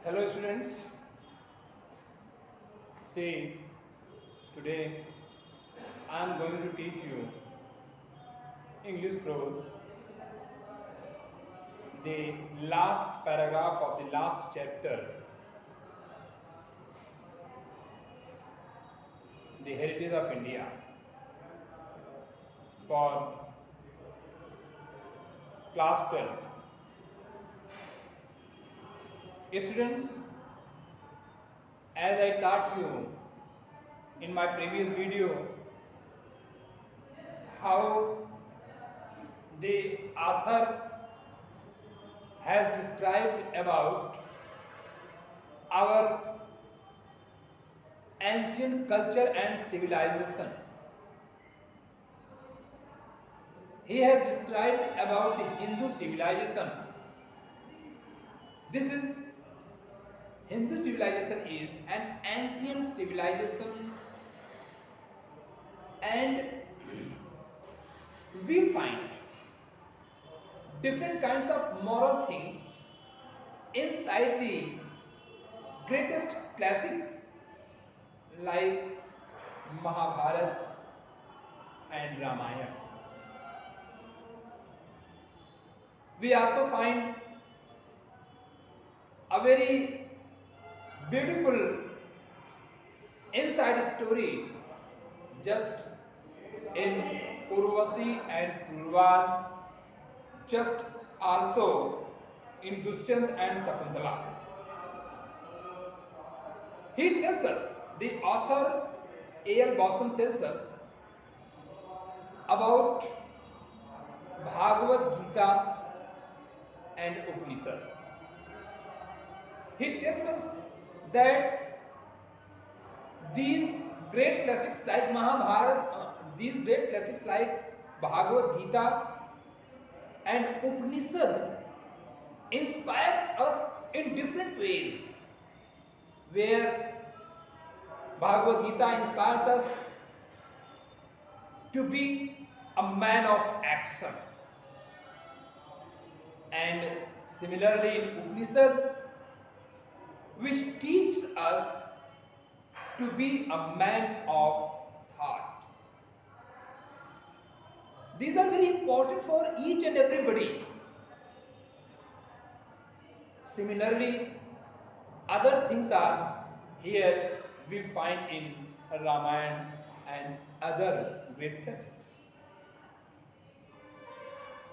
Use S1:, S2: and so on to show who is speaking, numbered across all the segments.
S1: Hello students, see today I am going to teach you English prose, the last paragraph of the last chapter, the heritage of India for class 12th. Students, as I taught you in my previous video how the author has described about our ancient culture and civilization. He has described about the Hindu civilization. This is Hindu civilization is an ancient civilization, and we find different kinds of moral things inside the greatest classics like Mahabharata and Ramayana. We also find a very beautiful inside story just in Urvasi and Purvas, just also in Dushyant and Sakuntala. He tells us, the author A.L. Boston tells us about Bhagavad Gita and Upanishad. He tells us that these great classics like Mahabharata, these great classics like Bhagavad Gita and Upanishad inspire us in different ways, where Bhagavad Gita inspires us to be a man of action, and similarly in Upanishad, which teaches us to be a man of thought. These are very important for each and everybody. Similarly, other things are here we find in Ramayana and other great classics.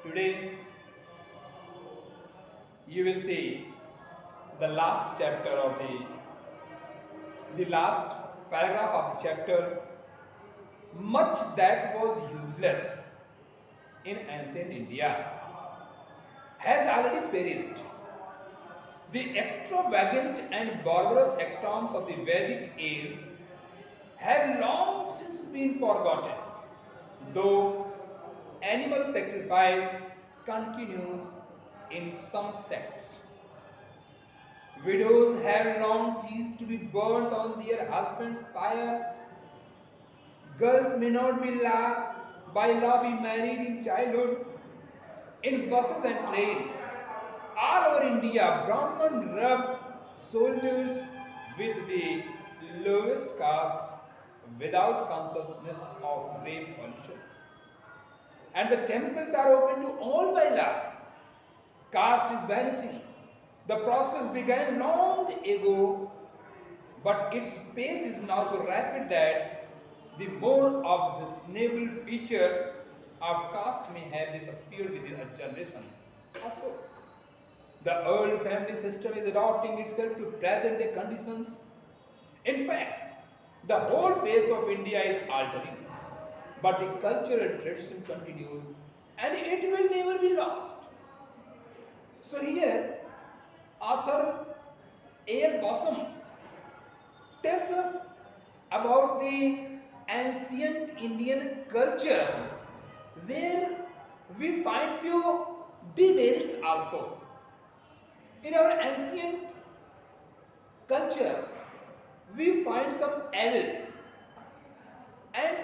S1: Today, you will see the last chapter of the last paragraph of the chapter. Much that was useless in ancient India has already perished. The extravagant and barbarous actons of the Vedic age have long since been forgotten, though animal sacrifice continues in some sects. Widows have long ceased to be burnt on their husband's pyre. Girls may not be by law be married in childhood. In buses and trains, all over India, Brahman rub soldiers with the lowest castes without consciousness of grave pollution. And the temples are open to all by law. Caste is vanishing. The process began long ago, but its pace is now so rapid that the more objectionable features of caste may have disappeared within a generation or so. The old family system is adapting itself to present day conditions. In fact, the whole face of India is altering, but the cultural tradition continues and it will never be lost. So here, author A.L. Bossom tells us about the ancient Indian culture, where we find few demerits also. In our ancient culture, we find some evil, and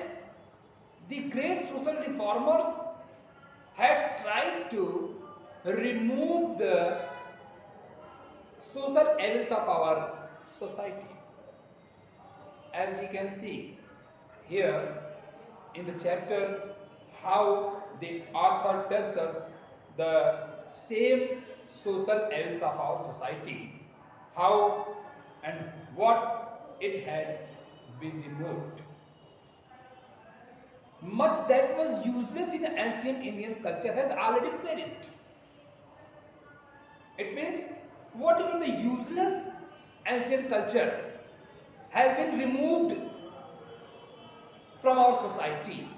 S1: the great social reformers had tried to remove the social social evils of our society. As we can see here in the chapter, how the author tells us the same social evils of our society, how and what it had been removed. Much that was useless in ancient Indian culture has already perished. It means whatever the useless ancient culture has been removed from our society.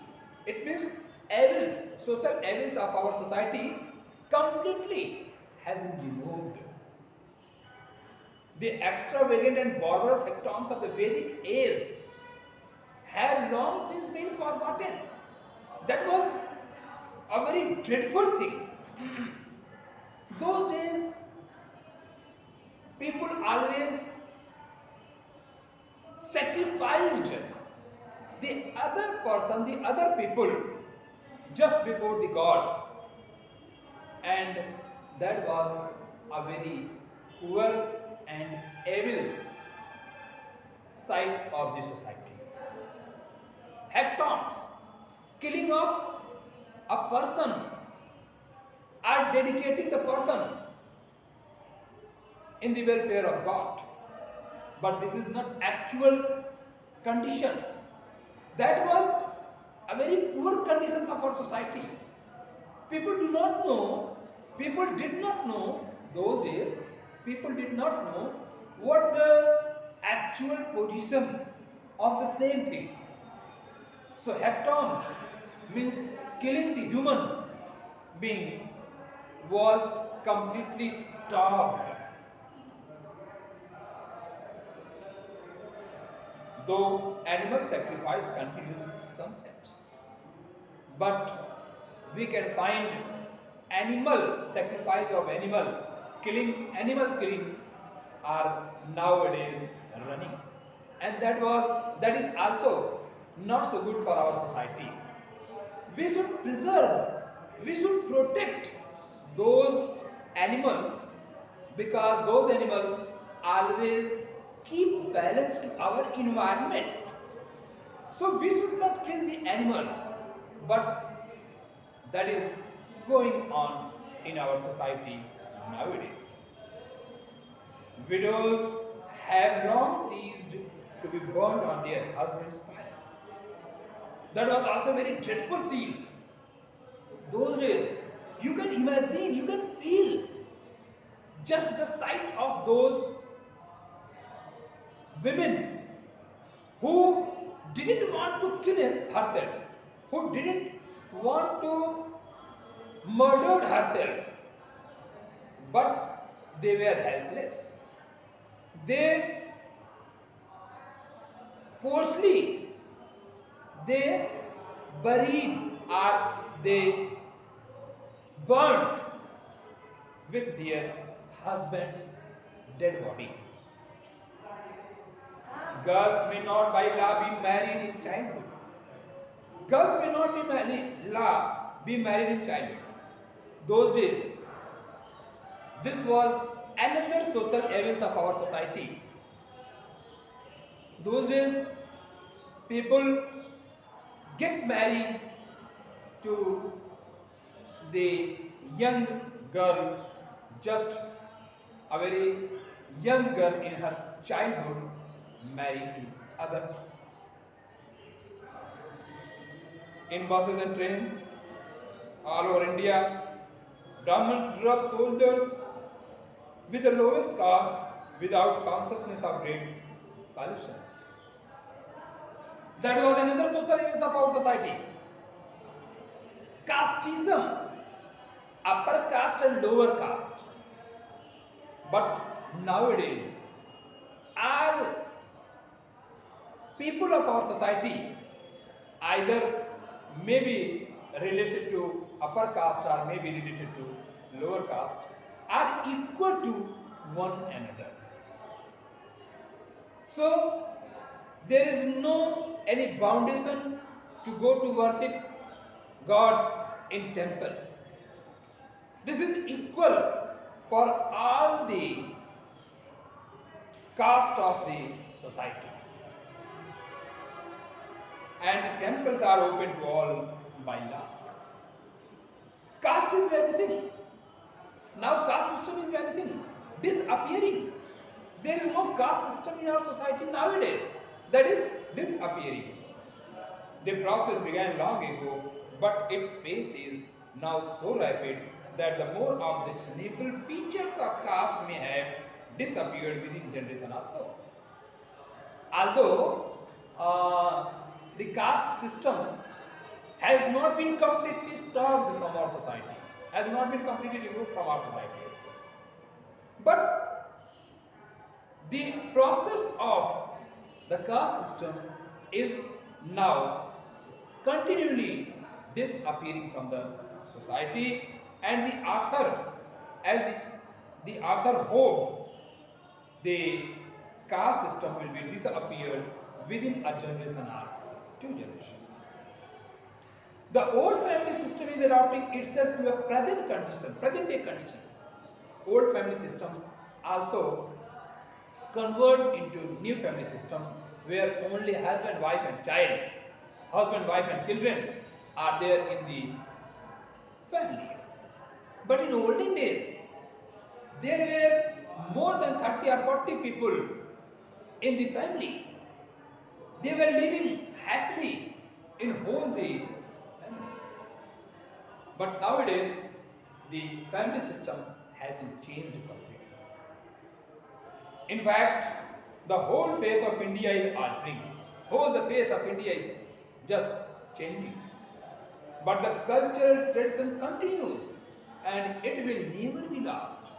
S1: It means evils, social evils of our society completely have been removed. The extravagant and barbarous hectoms of the Vedic age have long since been forgotten. That was a very dreadful thing. Those days, people always sacrificed the other person, the other people, just before the God. And that was a very poor and evil side of the society. Hectoms, killing of a person, are dedicating the person in the welfare of God. But this is not actual condition. That was a very poor conditions of our society. People do not know, people did not know those days, people did not know what the actual position of the same thing. So hectoms means killing the human being was completely stopped. Though animal sacrifice continues in some sense. But we can find animal sacrifice of animal killing are nowadays running. And that is also not so good for our society. We should preserve, we should protect those animals because those animals always keep balance to our environment. So we should not kill the animals, but that is going on in our society nowadays. Widows have long ceased to be burned on their husbands' pyres. That was also a very dreadful scene. Those days, you can imagine, you can feel just the sight of those women who didn't want to kill herself, who didn't want to murder herself, but they were helpless. They forcefully they buried or they burnt with their husband's dead body. Girls may not by law be married in childhood. Girls may not be married in childhood. Those days, this was another social evils of our society. Those days, people get married to the young girl, just a very young girl in her childhood, married to other persons. In buses and trains, all over India, Brahmins rub soldiers with the lowest caste without consciousness of great pollutions. That was another social evil of our society. Casteism, upper caste and lower caste. But nowadays, all people of our society either may be related to upper caste or may be related to lower caste are equal to one another. So there is no any foundation to go to worship God in temples. This is equal for all the caste of the society. And the temples are open to all by law. Caste is vanishing. Now caste system is vanishing, disappearing. There is no caste system in our society nowadays. That is disappearing. The process began long ago, but its pace is now so rapid that the more objectionable features of caste may have disappeared within generation also. Although the caste system has not been completely stopped from our society, has not been completely removed from our society, but the process of the caste system is now continually disappearing from the society, and the author, as the author hoped, the caste system will be disappeared within a generation or two generations. The old family system is adapting itself to a present day conditions. Old family system also convert into new family system where only husband, wife and child, husband, wife and children are there in the family. But in olden days, there were more than 30 or 40 people in the family. They were living happily in whole the family. But nowadays, the family system has been changed completely. In fact, the whole face of India is altering. The face of India is just changing. But the cultural tradition continues and it will never be lost.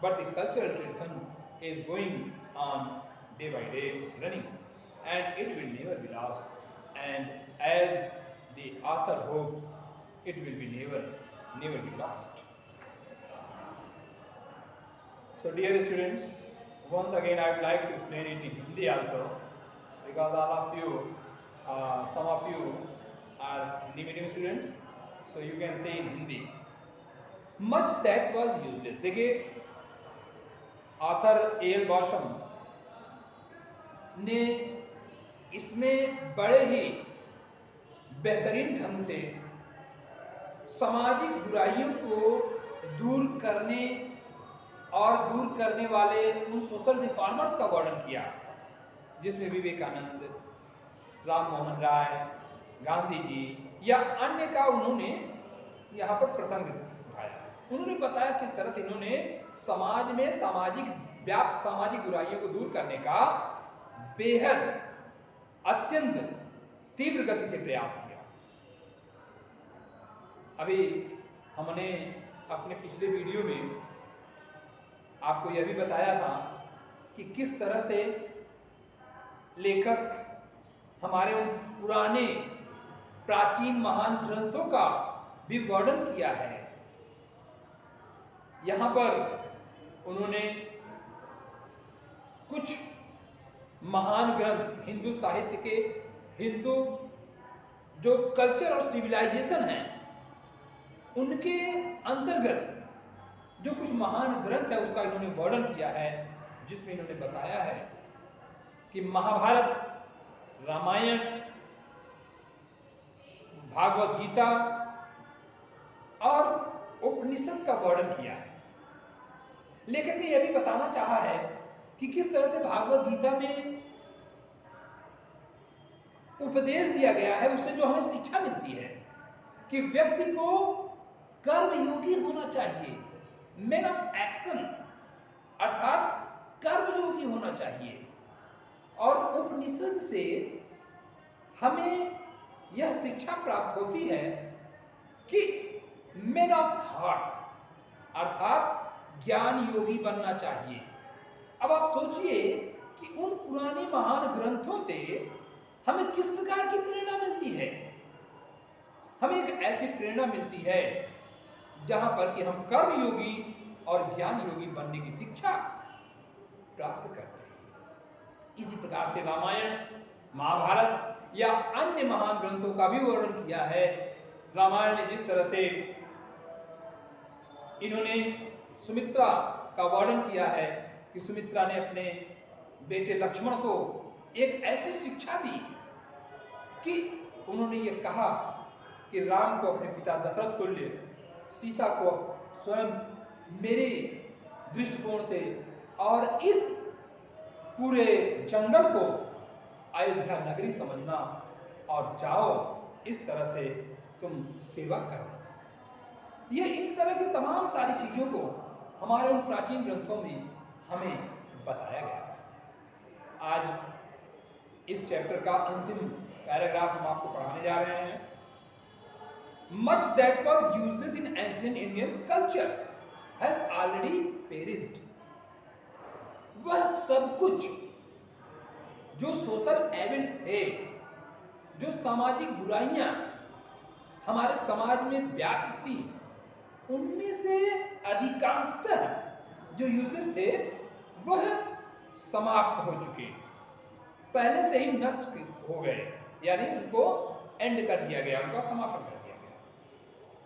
S1: But the cultural tradition is going on day by day, running, and it will never be lost. And as the author hopes, it will be never be lost. So dear students, once again I would like to explain it in Hindi also, because all of you, some of you are Hindi medium students, so you can say in Hindi. Much that was useless. देखिए author L बॉशम ने इसमें बड़े ही बेहतरीन ढंग से सामाजिक बुराइयों को दूर करने और दूर करने वाले उन सोशल रिफॉर्मर्स का वर्णन किया, जिसमें विवेकानंद, राम मोहन राय, गांधी जी या अन्य का उन्होंने यहाँ पर प्रसंग उठाया। उन्होंने बताया किस तरह से इन्होंने समाज में व्याप्त सामाजिक बुराइयों को दूर करने का बेहद अत्यंत तीव्र गति से प्रयास किया। अभी हमने अपने पिछले वीडियो में आपको यह भी बताया था कि किस तरह से लेखक हमारे उन पुराने प्राचीन महान ग्रंथों का भी वर्णन किया है। यहाँ पर उन्होंने कुछ महान ग्रंथ हिंदू साहित्य के, हिंदू जो कल्चर और सिविलाइजेशन है उनके अंतर्गत जो कुछ महान ग्रंथ है उसका इन्होंने वर्णन किया है, जिसमें इन्होंने बताया है कि महाभारत, रामायण, भागवत गीता और उपनिषद का वर्णन किया है। लेखक ने यह भी बताना चाहा है कि किस तरह से भागवत गीता में उपदेश दिया गया है, उससे जो हमें शिक्षा मिलती है कि व्यक्ति को कर्मयोगी होना चाहिए, मैन ऑफ एक्शन, अर्थात कर्मयोगी होना चाहिए। और उपनिषद से हमें यह शिक्षा प्राप्त होती है कि मैन ऑफ थॉट, अर्थात ज्ञान योगी बनना चाहिए। अब आप सोचिए कि उन पुराने महान ग्रंथों से हमें किस प्रकार की प्रेरणा मिलती है। हमें एक ऐसी प्रेरणा मिलती है जहां पर कि हम कर्म योगी और ज्ञान योगी बनने की शिक्षा प्राप्त करते हैं। इसी प्रकार से रामायण, महाभारत या अन्य महान ग्रंथों का भी वर्णन किया है। रामायण में जिस तरह से इन्होंने सुमित्रा का वर्णन किया है कि सुमित्रा ने अपने बेटे लक्ष्मण को एक ऐसी शिक्षा दी कि उन्होंने ये कहा कि राम को अपने पिता दशरथ तुल्य, सीता को स्वयं मेरे दृष्टिकोण से, और इस पूरे जंगल को अयोध्या नगरी समझना, और जाओ इस तरह से तुम सेवा करना। ये इन तरह की तमाम सारी चीजों को हमारे उन प्राचीन ग्रंथों में हमें बताया गया। आज इस चैप्टर का अंतिम पैराग्राफ हम आपको पढ़ाने जा रहे हैं। Much that was useless in ancient Indian culture has already perished. वह सब कुछ जो सोशल एविड्स थे, जो सामाजिक बुराइयां हमारे समाज में व्याप्त थी, उनमें से अधिकांशतः जो यूजलेस थे वह समाप्त हो चुके, पहले से ही नष्ट हो गए, यानी उनको एंड कर दिया गया, उनका समापन कर दिया गया।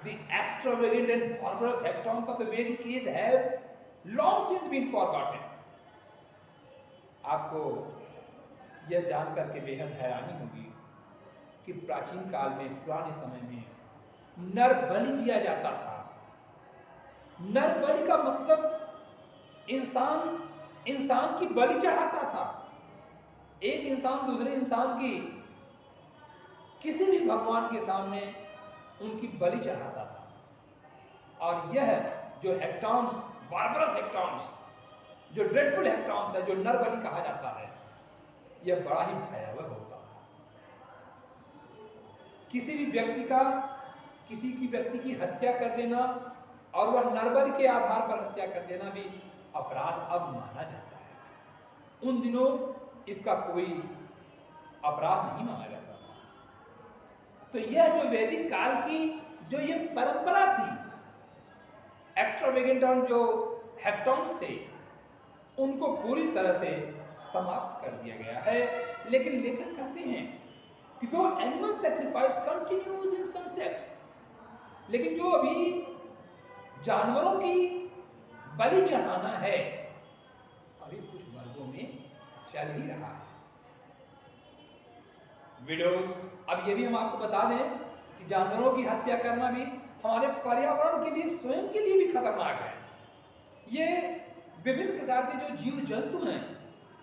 S1: The extravagant and barbarous hectons of the Vedic age have long since been forgotten. आपको यह जानकर के बेहद हैरानी होगी कि प्राचीन काल में, पुराने समय में नर बलि दिया जाता था। नर बलि का मतलब इंसान की बलि चढ़ाता था। एक इंसान दूसरे इंसान की किसी भी भगवान के सामने उनकी बलि चढ़ाता था। और यह जो हेक्टॉन्स, बार्बरस हेक्टॉन्स, जो ड्रेडफुल हेक्टॉन्स है, जो नर बलि कहा जाता है, यह बड़ा ही भयावह होता था। किसी व्यक्ति की हत्या कर देना और वह नरबलि के आधार पर हत्या कर देना भी अपराध अब माना जाता है। उन दिनों इसका कोई अपराध नहीं माना जाता था। तो यह जो वैदिक काल की जो ये परंपरा थी, एक्स्ट्रावेगेंट जो हेक्टॉन्स थे, उनको पूरी तरह से समाप्त कर दिया गया है। लेकिन लेखक कहते हैं कि दो animal sacrifice continues in some sects, लेकिन जो अभी जानवरों की बलि चढ़ाना है अभी कुछ वर्गों में चल ही रहा है। विडोज, अब ये भी हम आपको बता दें कि जानवरों की हत्या करना भी हमारे पर्यावरण के लिए, स्वयं के लिए भी खतरनाक है। ये विभिन्न प्रकार के जो जीव जंतु हैं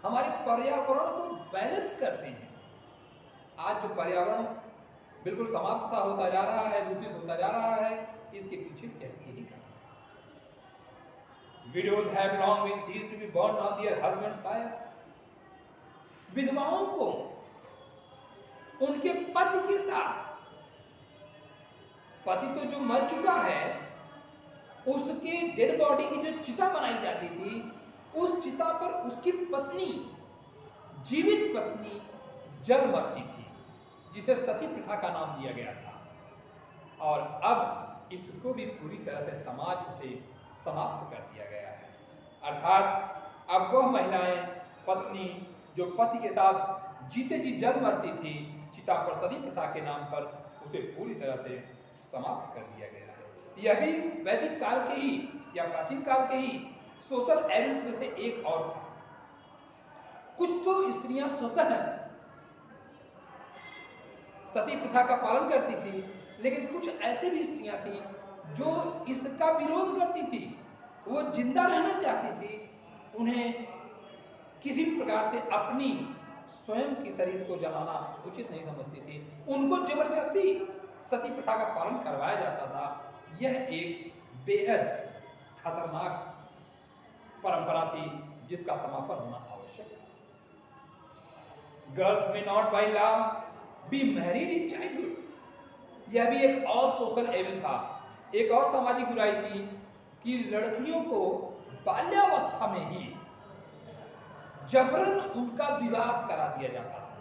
S1: हमारे पर्यावरण को बैलेंस करते हैं। आज जो पर्यावरण बिल्कुल समाप्त सा होता जा रहा है, दूषित होता जा रहा है, इसके पीछे यही कारण है। Widows have long been ceased to be burned on their husband's fire. विधवाओं को उनके पति के साथ, पति तो जो मर चुका है उसके डेड बॉडी की जो चिता बनाई जाती थी, उस चिता पर उसकी पत्नी, जीवित पत्नी जल मरती थी, जिसे सती प्रथा का नाम दिया गया था। और अब इसको भी पूरी तरह से समाज से समाप्त कर दिया गया है। अर्थात अब वह महिलाएं, पत्नी जो पति के साथ जीते जी जल मरती थी, चिता पर सती प्रथा के नाम पर, उसे पूरी तरह से समाप्त कर दिया गया है। यह भी वैदिक काल के ही या प्राचीन काल के ही सोशल एविडेंस में से एक और था। कुछ तो स्त्रियां स्वतः सती प्रथा का पालन करती थी, लेकिन कुछ ऐसे भी स्त्रियां थी जो इसका विरोध करती थी। वो जिंदा रहना चाहती थी, उन्हें किसी भी प्रकार से अपनी स्वयं की शरीर को जलाना उचित नहीं समझती थी, उनको जबरदस्ती सती प्रथा का पालन करवाया जाता था। यह एक बेहद खतरनाक परंपरा थी जिसका समापन होना आवश्यक था। गर्ल्स में not by law be married in childhood, यह भी एक और सोशल एविल था, एक और सामाजिक बुराई थी कि लड़कियों को बाल्यावस्था में ही जबरन उनका विवाह करा दिया जाता था।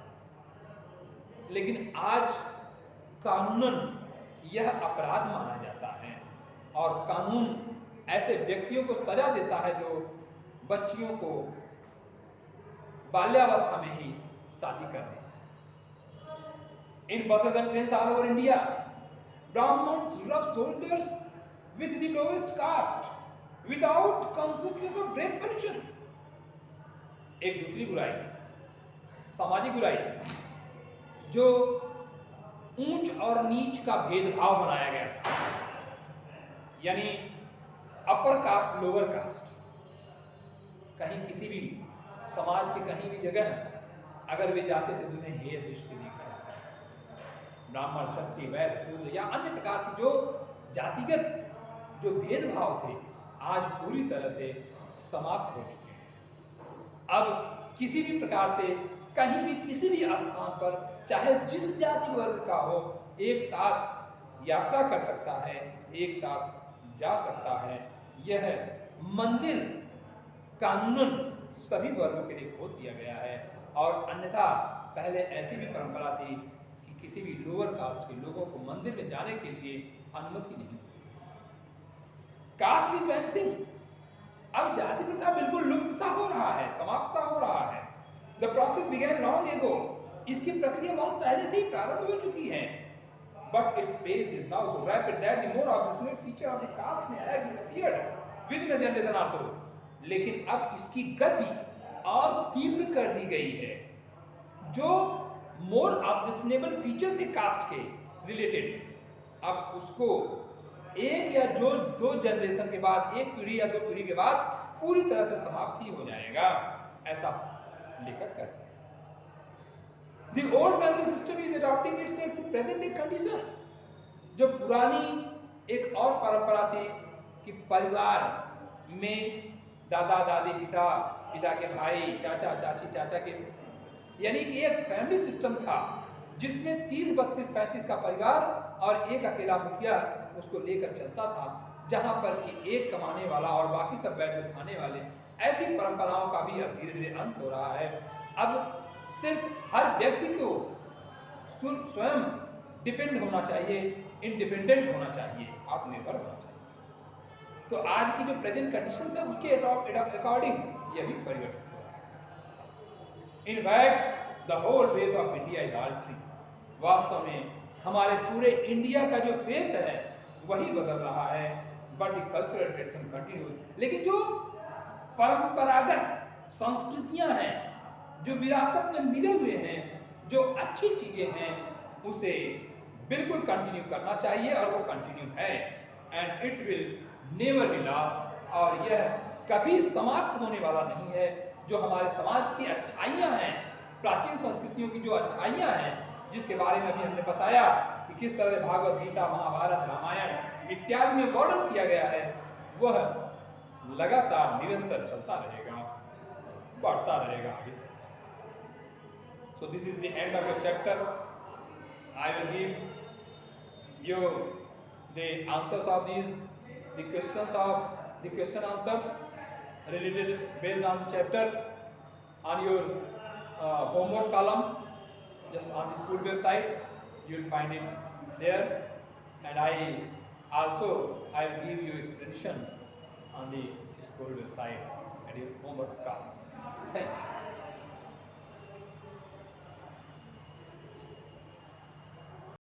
S1: लेकिन आज कानूनन यह अपराध माना जाता है और कानून ऐसे व्यक्तियों को सजा देता है जो बच्चियों को बाल्यावस्था में ही शादी कर दें। In buses and trains all over India, Brahmins rub shoulders with the lowest caste without consciousness of rape pollution. एक दूसरी बुराई, सामाजिक बुराई, जो ऊंच और नीच का भेदभाव बनाया गया था, यानी अपर कास्ट लोअर कास्ट। कहीं किसी भी समाज के कहीं भी जगह अगर वे जाते थे तो उन्हें हेय दृष्टि से देखा जाता है। ब्राह्मण, क्षत्रिय, वैश्य, शूद्र या अन्य प्रकार की जो जातिगत जो भेदभाव थे आज पूरी तरह से समाप्त हो चुके हैं। अब किसी भी प्रकार से कहीं भी किसी भी स्थान पर चाहे जिस जाति वर्ग का हो एक साथ यात्रा कर सकता है, एक साथ जा सकता है। यह मंदिर कानूनन सभी वर्गों के लिए खोल दिया गया है। और अन्यथा पहले ऐसी भी परंपरा थी कि किसी भी लोअर कास्ट के लोगों को मंदिर में जाने के लिए अनुमति नहीं होती थी। Caste is vanishing. अब जाति प्रथा बिल्कुल लुप्त सा हो रहा है, समाप्त सा हो रहा है। The process began long ago. इसकी प्रक्रिया बहुत पहले से ही प्रारंभ हो चुकी है। But its pace is now so rapid that the more obvious feature of the caste may have disappeared within a generation or so. लेकिन अब इसकी गति और तीव्र कर दी गई है। जो मोर ऑब्जेक्शनेबल फीचर थे कास्ट के रिलेटेड, अब उसको एक या जो दो जनरेशन के बाद, एक पीढ़ी या दो पीढ़ी के बाद पूरी तरह से समाप्त ही हो जाएगा, ऐसा लेखक कहते हैं। The old family system is adapting itself to present day conditions. जो पुरानी एक और परंपरा थी कि परिवार में दादा दादी, पिता, पिता के भाई, चाचा चाची, चाचा के, यानी कि एक फैमिली सिस्टम था जिसमें 30, 32, 35 का परिवार और एक अकेला मुखिया उसको लेकर चलता था, जहां पर कि एक कमाने वाला और बाकी सब बैठ कर खाने वाले। ऐसी परंपराओं का भी अब धीरे धीरे अंत हो रहा है। अब सिर्फ हर व्यक्ति को स्वयं डिपेंड होना चाहिए, इंडिपेंडेंट होना चाहिए, आत्मनिर्भर होना चाहिए। तो आज की जो प्रेजेंट कंडीशंस है उसके अकॉर्डिंग यह भी परिवर्तित हो रहा है। In fact the whole faith of India is altering. वास्तव में हमारे पूरे इंडिया का जो फेथ है वही बदल रहा है, but the cultural tradition continues. लेकिन जो परंपरागत संस्कृतियां हैं, जो विरासत में मिले हुए हैं, जो अच्छी चीजें हैं, उसे बिल्कुल कंटिन्यू करना चाहिए और वो कंटिन्यू है। And it will never be lost. और यह कभी समाप्त होने वाला नहीं है। जो हमारे समाज की अच्छाइयाँ हैं, प्राचीन संस्कृतियों की जो अच्छाइयाँ हैं, जिसके बारे में अभी हमने बताया कि किस तरह से भागवत गीता, महाभारत, रामायण इत्यादि में वर्णन किया गया है, वह लगातार निरंतर चलता रहेगा, बढ़ता रहेगा, आगे चलता रहेगा। So this is the end of your chapter. I will give you the answers of these, the question answers related based on the chapter on your homework column, just on the school website. You will find it there, and I will give you explanation on the school website and your homework column. Thank you.